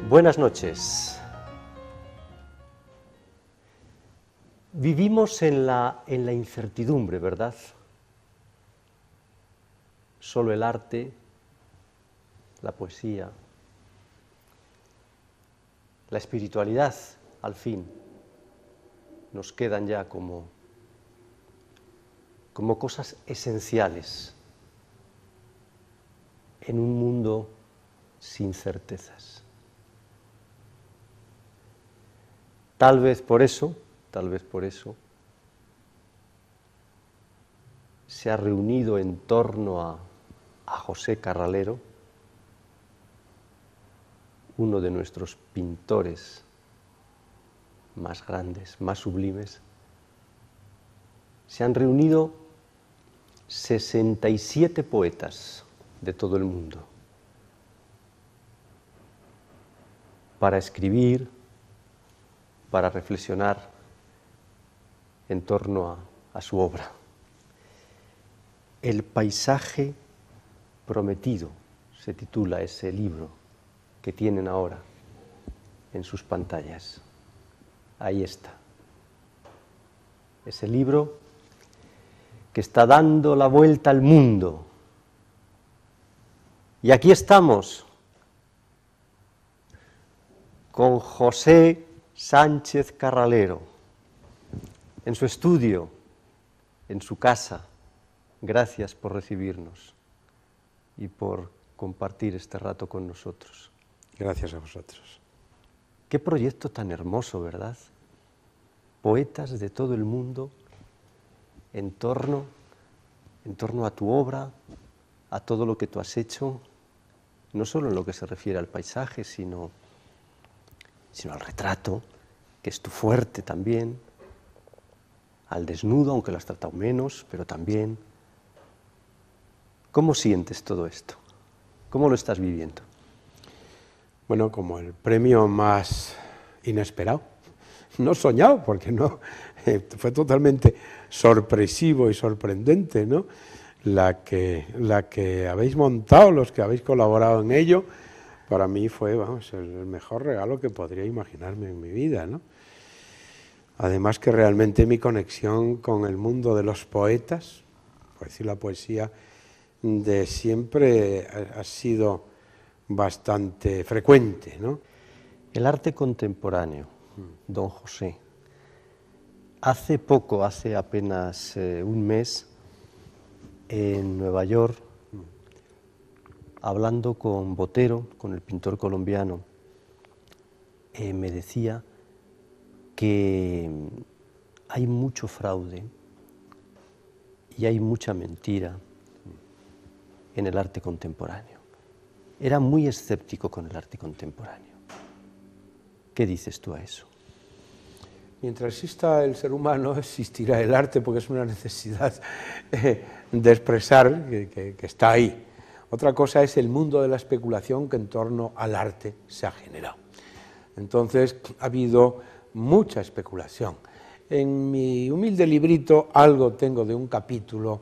Buenas noches. Vivimos en la incertidumbre, ¿verdad? Solo el arte, la poesía, la espiritualidad, al fin, nos quedan ya como cosas esenciales en un mundo sin certezas. Tal vez por eso, se ha reunido en torno a José Carralero, uno de nuestros pintores más grandes, más sublimes. Se han reunido 67 poetas de todo el mundo para escribir, para reflexionar en torno a su obra. El paisaje prometido se titula ese libro que tienen ahora en sus pantallas. Ahí está. Ese libro que está dando la vuelta al mundo. Y aquí estamos con José Sánchez Carralero, en su estudio, en su casa. Gracias por recibirnos y por compartir este rato con nosotros. Gracias a vosotros. Qué proyecto tan hermoso, ¿verdad? Poetas de todo el mundo en torno a tu obra, a todo lo que tú has hecho, no solo en lo que se refiere al paisaje, sino al retrato, que es tu fuerte también, al desnudo, aunque lo has tratado menos, pero también. ¿Cómo sientes todo esto? ¿Cómo lo estás viviendo? Bueno, como el premio más inesperado, no soñado, porque no, fue totalmente sorpresivo y sorprendente, ¿no? La que habéis montado, los que habéis colaborado en ello, para mí fue, vamos, el mejor regalo que podría imaginarme en mi vida, ¿no? Además que realmente mi conexión con el mundo de los poetas, por decir la poesía, de siempre ha sido bastante frecuente, ¿no? El arte contemporáneo, don José. Hace poco, hace apenas un mes, en Nueva York, hablando con Botero, con el pintor colombiano, me decía que hay mucho fraude y hay mucha mentira en el arte contemporáneo. Era muy escéptico con el arte contemporáneo. ¿Qué dices tú a eso? Mientras exista el ser humano, existirá el arte, porque es una necesidad de expresar que está ahí. Otra cosa es el mundo de la especulación que en torno al arte se ha generado. Entonces, ha habido mucha especulación. En mi humilde librito algo tengo de un capítulo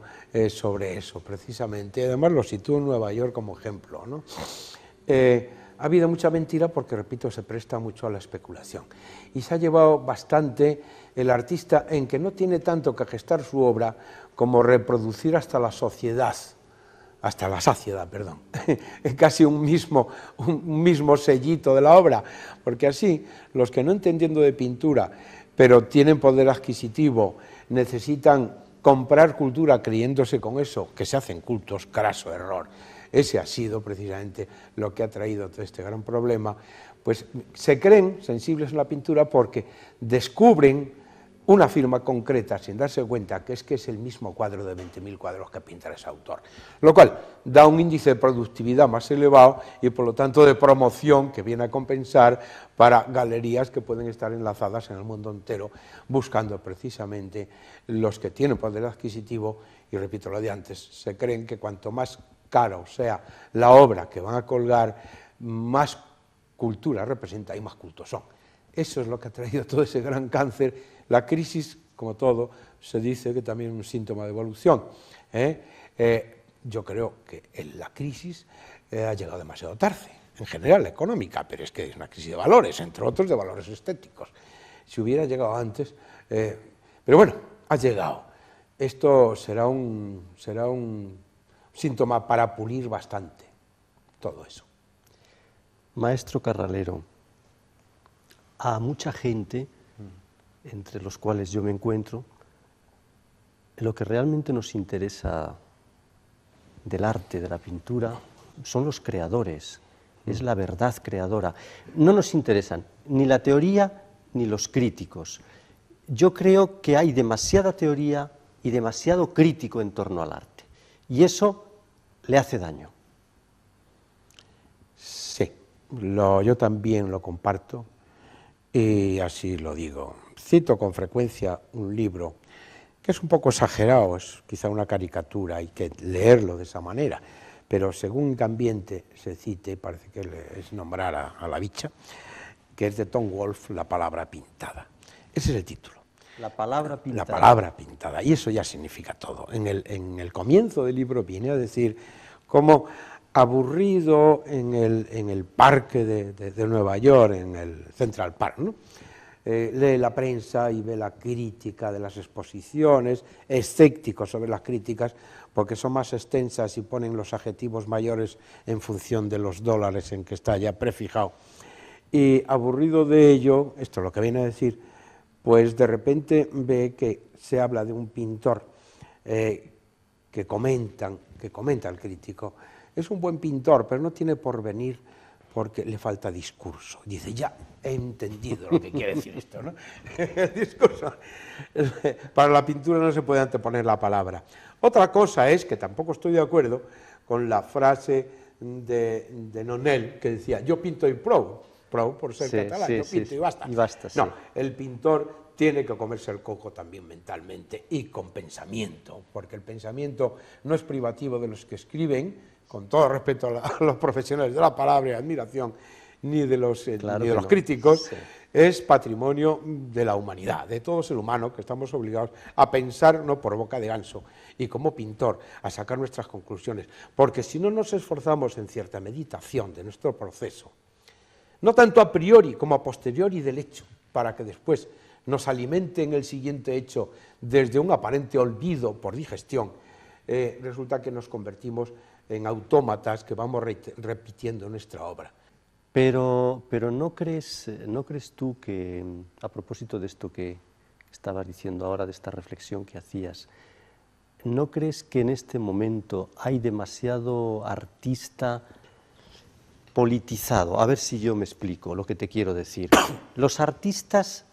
sobre eso, precisamente. Además lo sitúo en Nueva York como ejemplo, ¿no? Ha habido mucha mentira porque, repito, se presta mucho a la especulación. Y se ha llevado bastante el artista en que no tiene tanto que gestar su obra como reproducir hasta la saciedad, perdón, casi un mismo sellito de la obra, porque así los que no entendiendo de pintura, pero tienen poder adquisitivo, necesitan comprar cultura creyéndose con eso, que se hacen cultos, craso error. Ese ha sido precisamente lo que ha traído todo este gran problema, pues se creen sensibles a la pintura porque descubren una firma concreta sin darse cuenta que es el mismo cuadro de 20.000 cuadros que pinta ese autor, lo cual da un índice de productividad más elevado y por lo tanto de promoción que viene a compensar para galerías que pueden estar enlazadas en el mundo entero buscando precisamente los que tienen poder adquisitivo. Y repito lo de antes, se creen que cuanto más caro sea la obra que van a colgar, más cultura representa y más cultos son. Eso es lo que ha traído todo ese gran cáncer. La crisis, como todo, se dice que también es un síntoma de evolución. Yo creo que la crisis ha llegado demasiado tarde. en general la económica, pero es que es una crisis de valores, entre otros de valores estéticos. Si hubiera llegado antes, pero bueno, ha llegado. Esto será un síntoma para pulir bastante todo eso. Maestro Carralero, a mucha gente, entre los cuales yo me encuentro, lo que realmente nos interesa del arte, de la pintura, son los creadores, es la verdad creadora. No nos interesan ni la teoría ni los críticos. Yo creo que hay demasiada teoría y demasiado crítico en torno al arte, y eso le hace daño. Sí, yo también lo comparto y así lo digo. Cito con frecuencia un libro que es un poco exagerado, es quizá una caricatura, hay que leerlo de esa manera, pero según qué ambiente se cite, parece que es nombrar a la bicha, que es de Tom Wolfe, La palabra pintada. Ese es el título. La palabra pintada. La palabra pintada, y eso ya significa todo. En el comienzo del libro viene a decir cómo aburrido en el parque de Nueva York, en el Central Park, ¿no? Lee la prensa y ve la crítica de las exposiciones, escéptico sobre las críticas, porque son más extensas y ponen los adjetivos mayores en función de los dólares en que está ya prefijado. Y aburrido de ello, esto es lo que viene a decir, pues de repente ve que se habla de un pintor que comenta el crítico, es un buen pintor, pero no tiene porvenir porque le falta discurso. Dice, ya he entendido lo que quiere decir esto, ¿no? El discurso. Para la pintura no se puede anteponer la palabra. Otra cosa es que tampoco estoy de acuerdo con la frase de Nonel, que decía, yo pinto y prou por ser catalán, yo pinto y basta. Y basta, no, el pintor tiene que comerse el coco también mentalmente y con pensamiento, porque el pensamiento no es privativo de los que escriben, con todo respeto a los profesionales de la palabra y admiración, ni de los críticos, sí. Es patrimonio de la humanidad, de todo ser humano, que estamos obligados a pensar, no por boca de ganso, y como pintor, a sacar nuestras conclusiones, porque si no nos esforzamos en cierta meditación de nuestro proceso, no tanto a priori como a posteriori del hecho, para que después nos alimente en el siguiente hecho desde un aparente olvido por digestión, resulta que nos convertimos en autómatas que vamos repitiendo nuestra obra. Pero ¿no crees tú que, a propósito de esto que estabas diciendo ahora, de esta reflexión que hacías, ¿no crees que en este momento hay demasiado artista politizado? A ver si yo me explico lo que te quiero decir. Los artistas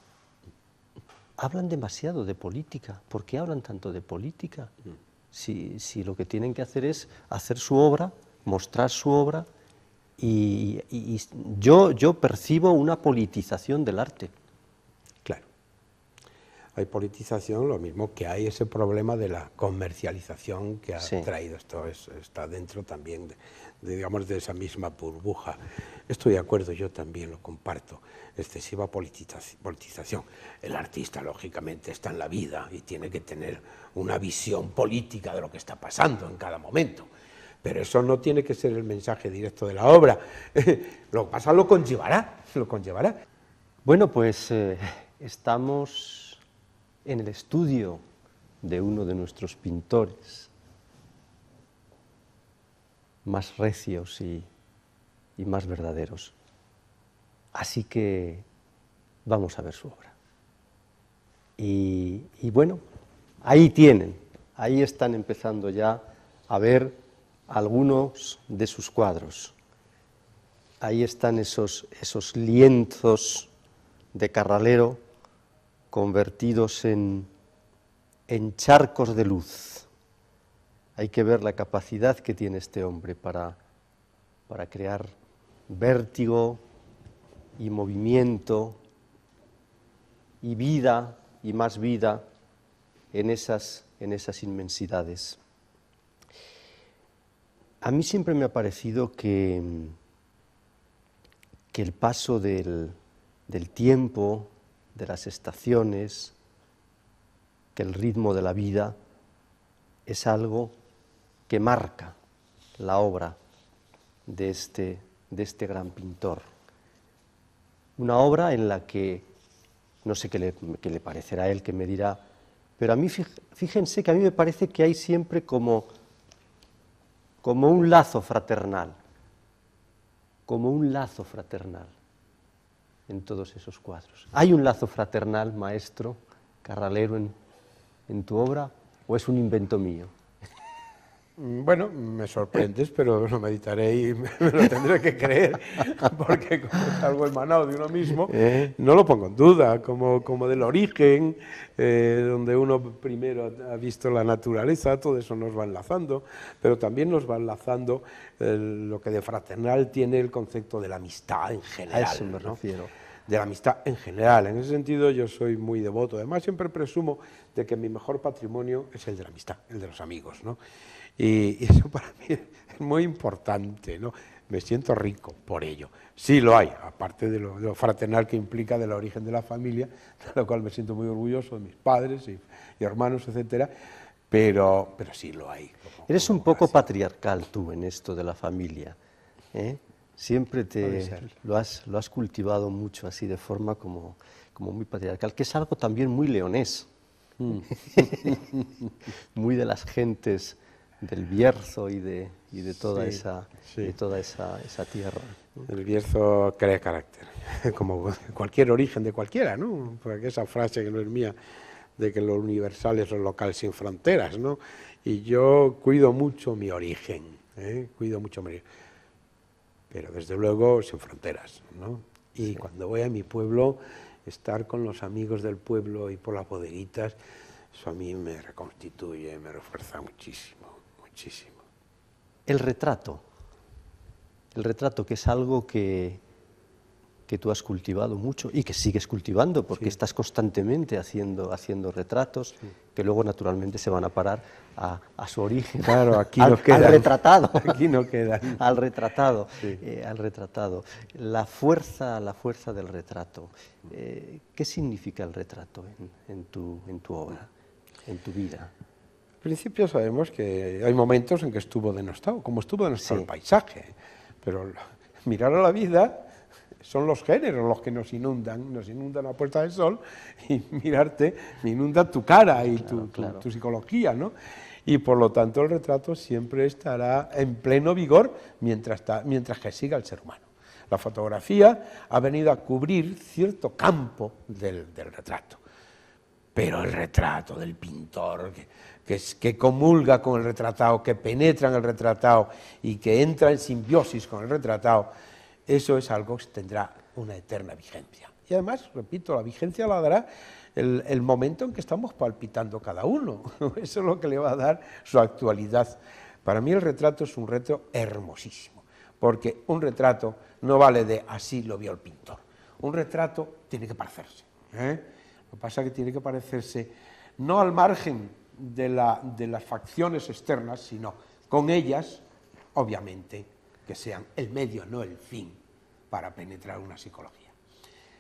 hablan demasiado de política. ¿Por qué hablan tanto de política? Si lo que tienen que hacer es hacer su obra, mostrar su obra, y yo percibo una politización del arte. Claro. Hay politización, lo mismo que hay ese problema de la comercialización que ha traído esto, está dentro también de esa misma burbuja. Estoy de acuerdo, yo también lo comparto, excesiva politización. El artista, lógicamente, está en la vida y tiene que tener una visión política de lo que está pasando en cada momento, pero eso no tiene que ser el mensaje directo de la obra. Lo que pasa lo conllevará. Bueno, pues estamos en el estudio de uno de nuestros pintores más recios y más verdaderos. Así que vamos a ver su obra. Y bueno, ahí están empezando ya a ver algunos de sus cuadros. Ahí están esos lienzos de Carralero convertidos en charcos de luz. Hay que ver la capacidad que tiene este hombre para crear vértigo y movimiento y vida y más vida en esas inmensidades. A mí siempre me ha parecido que el paso del tiempo, de las estaciones, que el ritmo de la vida es algo que marca la obra de este de este gran pintor. Una obra en la que, no sé qué le parecerá a él, que me dirá, pero a mí, fíjense que a mí me parece que hay siempre como un lazo fraternal, en todos esos cuadros. ¿Hay un lazo fraternal, maestro Carralero, en tu obra, o es un invento mío? Bueno, me sorprendes, pero lo meditaré y me lo tendré que creer, porque como es algo emanado de uno mismo, no lo pongo en duda, como del origen, donde uno primero ha visto la naturaleza, todo eso nos va enlazando, pero también nos va enlazando lo que de fraternal tiene el concepto de la amistad en general. A eso me refiero. De la amistad en general. En ese sentido yo soy muy devoto. Además siempre presumo de que mi mejor patrimonio es el de la amistad, el de los amigos, ¿no? Y eso para mí es muy importante, ¿no? Me siento rico por ello. Sí lo hay, aparte de lo fraternal que implica del origen de la familia, de lo cual me siento muy orgulloso de mis padres y hermanos, etcétera, pero sí lo hay. Eres un poco patriarcal tú en esto de la familia, ¿eh? Siempre lo has cultivado mucho así de forma como muy patriarcal, que es algo también muy leonés, muy de las gentes del Bierzo y de toda, esa tierra, ¿no? El Bierzo crea carácter, como cualquier origen de cualquiera, ¿no? Porque esa frase que no es mía, de que lo universal es lo local sin fronteras, ¿no? Y yo cuido mucho mi origen, cuido mucho mi origen, pero desde luego sin fronteras, ¿no? Y sí, cuando voy a mi pueblo, estar con los amigos del pueblo y por las bodeguitas, eso a mí me reconstituye, me refuerza muchísimo, muchísimo. El retrato, que es algo que tú has cultivado mucho y que sigues cultivando, porque estás constantemente haciendo retratos, que luego naturalmente se van a parar a su origen. Claro, aquí no quedan. Al retratado. Aquí no quedan. Al retratado, sí. Al retratado. La fuerza del retrato. ¿Qué significa el retrato en tu obra, en tu vida? Al principio sabemos que hay momentos en que estuvo denostado, como estuvo denostado el paisaje, pero mirar a la vida son los géneros los que nos inundan a puesta de sol, y mirarte me inunda tu cara y tu psicología, ¿no? Y por lo tanto el retrato siempre estará en pleno vigor mientras que siga el ser humano. La fotografía ha venido a cubrir cierto campo del retrato, pero el retrato del pintor que comulga con el retratado, que penetra en el retratado y que entra en simbiosis con el retratado, eso es algo que tendrá una eterna vigencia. Y además, repito, la vigencia la dará el momento en que estamos palpitando cada uno. Eso es lo que le va a dar su actualidad. Para mí el retrato es un reto hermosísimo, porque un retrato no vale de así lo vio el pintor. Un retrato tiene que parecerse. Lo que pasa es que tiene que parecerse no al margen de las facciones externas, sino con ellas, obviamente, que sean el medio, no el fin, para penetrar una psicología.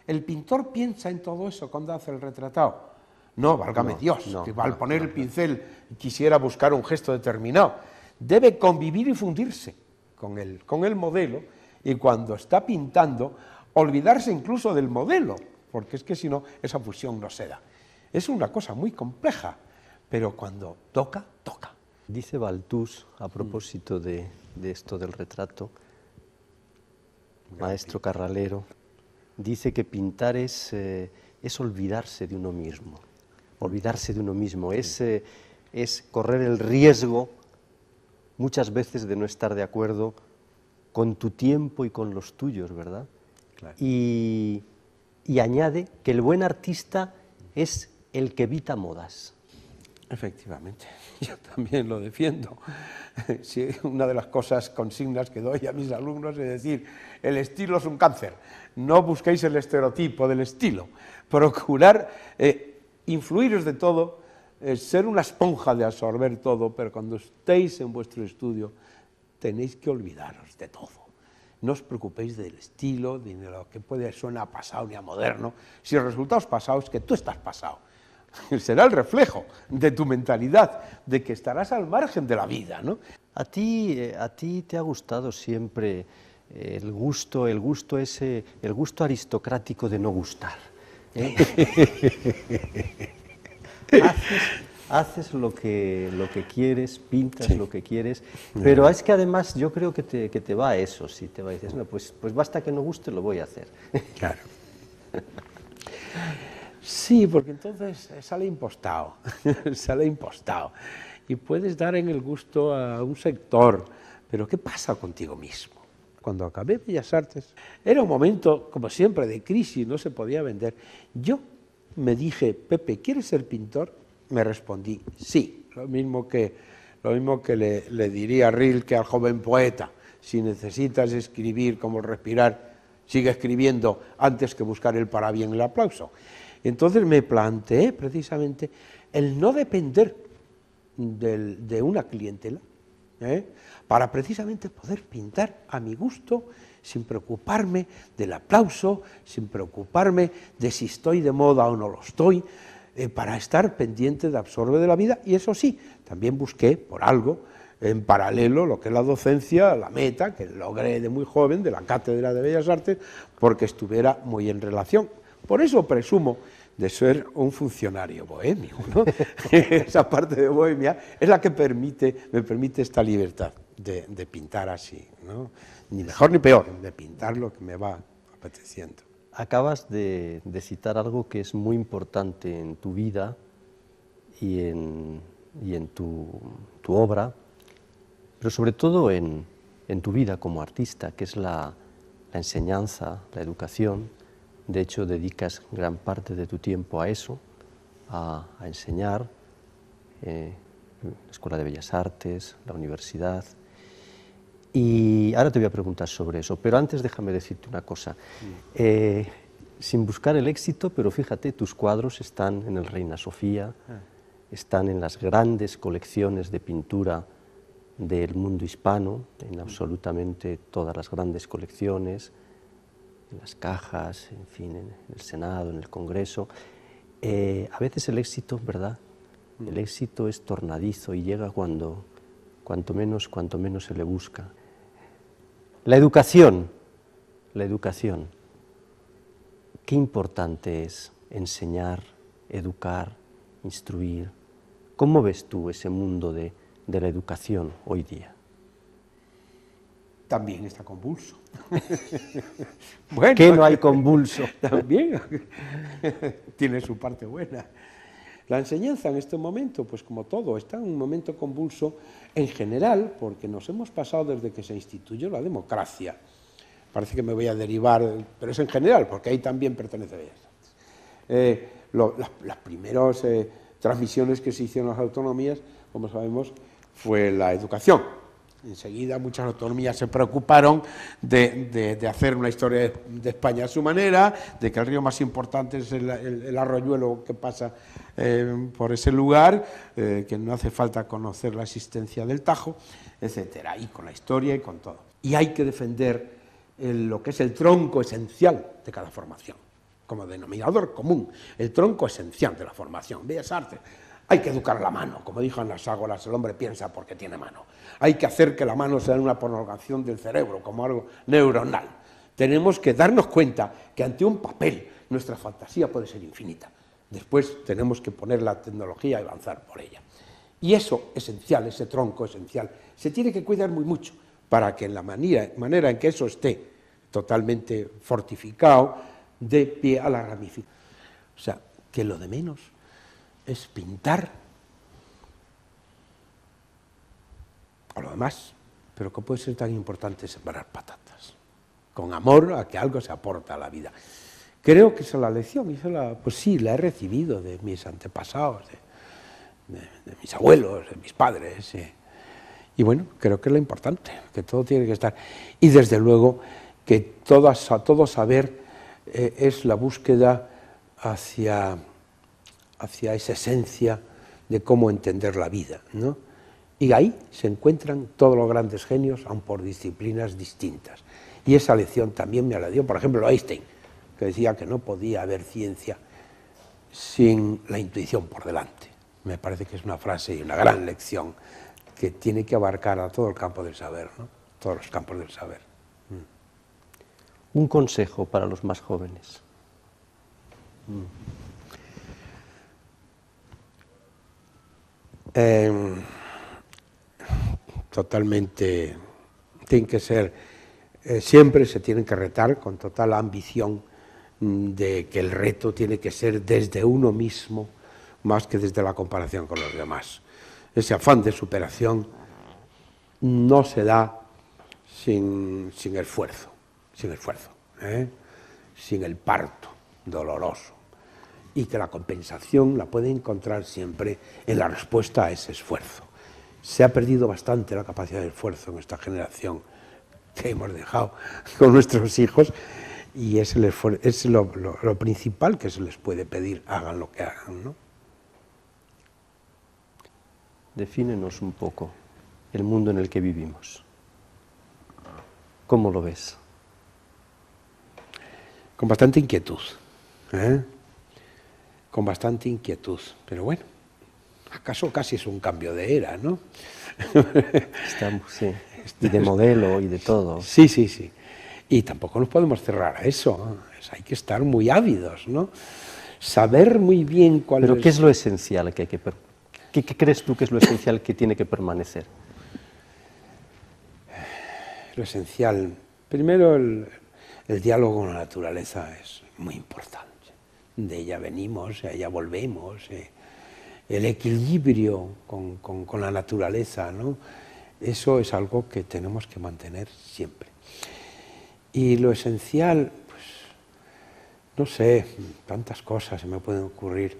¿El pintor piensa en todo eso cuando hace el retratado? No, válgame Dios, que al poner el pincel quisiera buscar un gesto determinado. Debe convivir y fundirse con el modelo, y cuando está pintando, olvidarse incluso del modelo, porque es que si no, esa fusión no se da. Es una cosa muy compleja, pero cuando toca, toca. Dice Balthus, a propósito de esto del retrato, maestro Carralero, dice que pintar es olvidarse de uno mismo, es correr el riesgo muchas veces de no estar de acuerdo con tu tiempo y con los tuyos, ¿verdad? Claro. Y añade que el buen artista es el que evita modas. Efectivamente, yo también lo defiendo. Sí, una de las consignas que doy a mis alumnos es decir, el estilo es un cáncer, no busquéis el estereotipo del estilo, procurar influiros de todo, ser una esponja de absorber todo, pero cuando estéis en vuestro estudio tenéis que olvidaros de todo. No os preocupéis del estilo, ni de lo que suena a pasado ni a moderno. Si el resultado es pasado, es que tú estás pasado. Será el reflejo de tu mentalidad, de que estarás al margen de la vida, ¿no? ¿A ti te ha gustado siempre el gusto ese, el gusto aristocrático de no gustar. Haces lo que quieres, pintas lo que quieres, pero es que además yo creo que te va a eso, si te va a decir, no, pues basta que no guste, lo voy a hacer. Claro. Sí, porque entonces sale impostado, sale impostado, y puedes dar en el gusto a un sector, pero ¿qué pasa contigo mismo? Cuando acabé Bellas Artes, era un momento, como siempre, de crisis, no se podía vender. Yo me dije, Pepe, ¿quieres ser pintor? Me respondí, sí, lo mismo que le diría a Rilke al joven poeta, si necesitas escribir como respirar, sigue escribiendo antes que buscar el parabién y el aplauso. Entonces me planteé precisamente el no depender de una clientela, para precisamente poder pintar a mi gusto, sin preocuparme del aplauso, sin preocuparme de si estoy de moda o no lo estoy, para estar pendiente de absorber de la vida. Y eso sí, también busqué por algo en paralelo lo que es la docencia, la meta que logré de muy joven de la Cátedra de Bellas Artes, porque estuviera muy en relación. Por eso presumo de ser un funcionario bohemio, ¿no? Esa parte de bohemia es la que me permite esta libertad de pintar así, ¿no? Ni mejor ni peor, de pintar lo que me va apeteciendo. Acabas de citar algo que es muy importante en tu vida y en tu obra, pero sobre todo en tu vida como artista, que es la enseñanza, la educación. De hecho, dedicas gran parte de tu tiempo a eso, a enseñar, la Escuela de Bellas Artes, la universidad. Y ahora te voy a preguntar sobre eso, pero antes déjame decirte una cosa. Sin buscar el éxito, pero fíjate, tus cuadros están en el Reina Sofía, están en las grandes colecciones de pintura del mundo hispano, en absolutamente todas las grandes colecciones, en las cajas, en fin, en el Senado, en el Congreso. A veces el éxito, ¿verdad? El éxito es tornadizo y llega cuanto menos se le busca. La educación, qué importante es enseñar, educar, instruir. ¿Cómo ves tú ese mundo de la educación hoy día? También está convulso. Bueno, ¿qué no hay convulso? También tiene su parte buena. La enseñanza en este momento, pues como todo, está en un momento convulso en general, porque nos hemos pasado desde que se instituyó la democracia. Parece que me voy a derivar, pero es en general, porque ahí también pertenece a Bellas Artes. Las primeras transmisiones que se hicieron a las autonomías, como sabemos, fue la educación. Enseguida muchas autonomías se preocuparon de hacer una historia de España a su manera, de que el río más importante es el arroyuelo que pasa por ese lugar, que no hace falta conocer la existencia del Tajo, etcétera, y con la historia y con todo. Y hay que defender lo que es el tronco esencial de cada formación, como denominador común, el tronco esencial de la formación. Bellas Artes. Hay que educar la mano, como dijo Anaxágoras, el hombre piensa porque tiene mano. Hay que hacer que la mano sea una prolongación del cerebro, como algo neuronal. Tenemos que darnos cuenta que ante un papel nuestra fantasía puede ser infinita. Después tenemos que poner la tecnología y avanzar por ella. Y eso esencial, ese tronco esencial, se tiene que cuidar muy mucho para que en la manera en que eso esté totalmente fortificado, dé pie a la ramificación. O sea, que lo de menos es pintar a lo demás, pero que puede ser tan importante sembrar patatas, con amor a que algo se aporta a la vida. Creo que esa es la lección, y pues sí, la he recibido de mis antepasados, de mis abuelos, de mis padres, y bueno, creo que es lo importante, que todo tiene que estar, y desde luego que todo saber es la búsqueda hacia esa esencia de cómo entender la vida, ¿no? Y ahí se encuentran todos los grandes genios, aun por disciplinas distintas. Y esa lección también me la dio, por ejemplo, Einstein, que decía que no podía haber ciencia sin la intuición por delante. Me parece que es una frase y una gran lección que tiene que abarcar a todo el campo del saber, ¿no? Todos los campos del saber. Un consejo para los más jóvenes. Totalmente, tiene que ser, siempre se tienen que retar con total ambición de que el reto tiene que ser desde uno mismo más que desde la comparación con los demás. Ese afán de superación no se da sin esfuerzo, sin el parto doloroso, y que la compensación la puede encontrar siempre en la respuesta a ese esfuerzo. Se ha perdido bastante la capacidad de esfuerzo en esta generación que hemos dejado con nuestros hijos, y es lo principal que se les puede pedir, hagan lo que hagan, ¿no? Defínenos un poco el mundo en el que vivimos. ¿Cómo lo ves? Con bastante inquietud, con bastante inquietud, pero bueno, acaso casi es un cambio de era, ¿no? Estamos, sí, y de modelo y de todo. Sí, sí, sí. Y tampoco nos podemos cerrar a eso, ¿no? Hay que estar muy ávidos, ¿no? Saber muy bien cuál Pero ¿qué es lo esencial que hay que ¿Qué crees tú que es lo esencial que tiene que permanecer? Lo esencial, primero el diálogo con la naturaleza es muy importante. De ella venimos, a ella volvemos. El equilibrio con la naturaleza, ¿no? Eso es algo que tenemos que mantener siempre. Y lo esencial, pues, no sé, tantas cosas se me pueden ocurrir.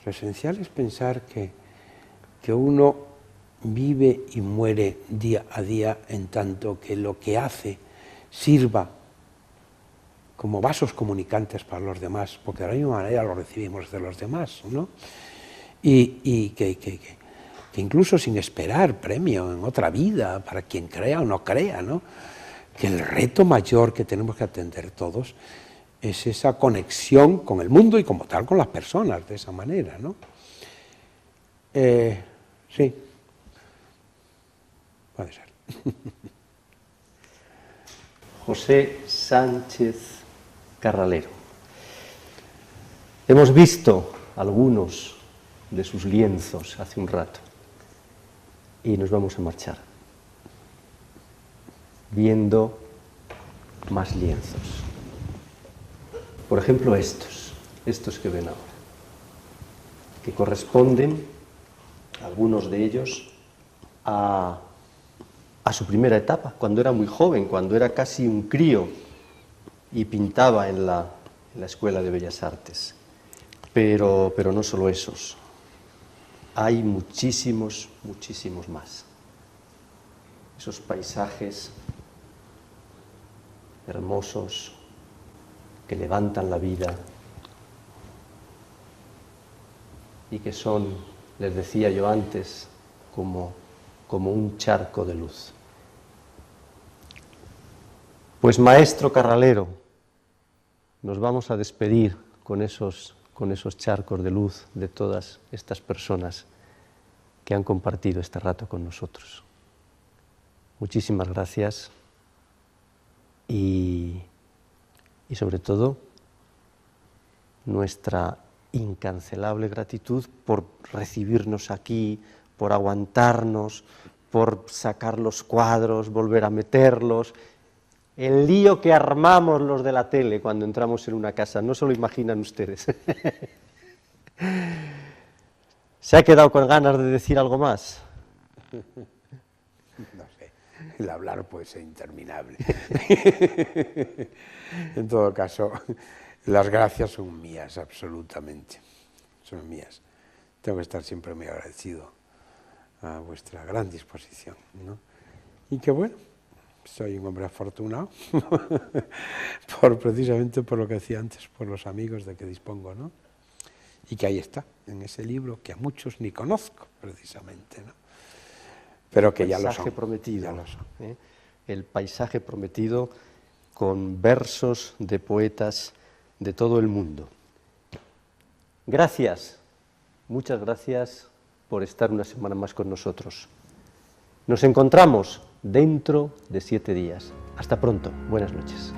Lo esencial es pensar que uno vive y muere día a día, en tanto que lo que hace sirva como vasos comunicantes para los demás, porque de la misma manera lo recibimos de los demás, ¿no? Y que incluso sin esperar premio en otra vida, para quien crea o no crea, ¿no? Que el reto mayor que tenemos que atender todos es esa conexión con el mundo y como tal con las personas, de esa manera, ¿no? Sí, puede ser. José Sánchez Carralero. Hemos visto algunos de sus lienzos hace un rato y nos vamos a marchar viendo más lienzos. Por ejemplo, estos que ven ahora, que corresponden, algunos de ellos, a su primera etapa, cuando era muy joven, cuando era casi un crío y pintaba en la Escuela de Bellas Artes. Pero no solo esos, hay muchísimos, muchísimos más. Esos paisajes hermosos que levantan la vida y que son, les decía yo antes, como un charco de luz. Pues maestro Carralero, nos vamos a despedir con esos charcos de luz de todas estas personas que han compartido este rato con nosotros. Muchísimas gracias y sobre todo nuestra incancelable gratitud por recibirnos aquí, por aguantarnos, por sacar los cuadros, volver a meterlos. El lío que armamos los de la tele cuando entramos en una casa, no se lo imaginan ustedes. ¿Se ha quedado con ganas de decir algo más? No sé, el hablar puede ser interminable. En todo caso, las gracias son mías, absolutamente, son mías. Tengo que estar siempre muy agradecido a vuestra gran disposición, ¿no? Y que bueno, soy un hombre afortunado, precisamente por lo que decía antes, por los amigos de que dispongo, ¿no? Y que ahí está, en ese libro que a muchos ni conozco, precisamente, ¿no? Pero que ya lo son. Prometido, ya lo son. El paisaje prometido, con versos de poetas de todo el mundo. Gracias, muchas gracias por estar una semana más con nosotros. Nos encontramos dentro de 7 días. Hasta pronto, buenas noches.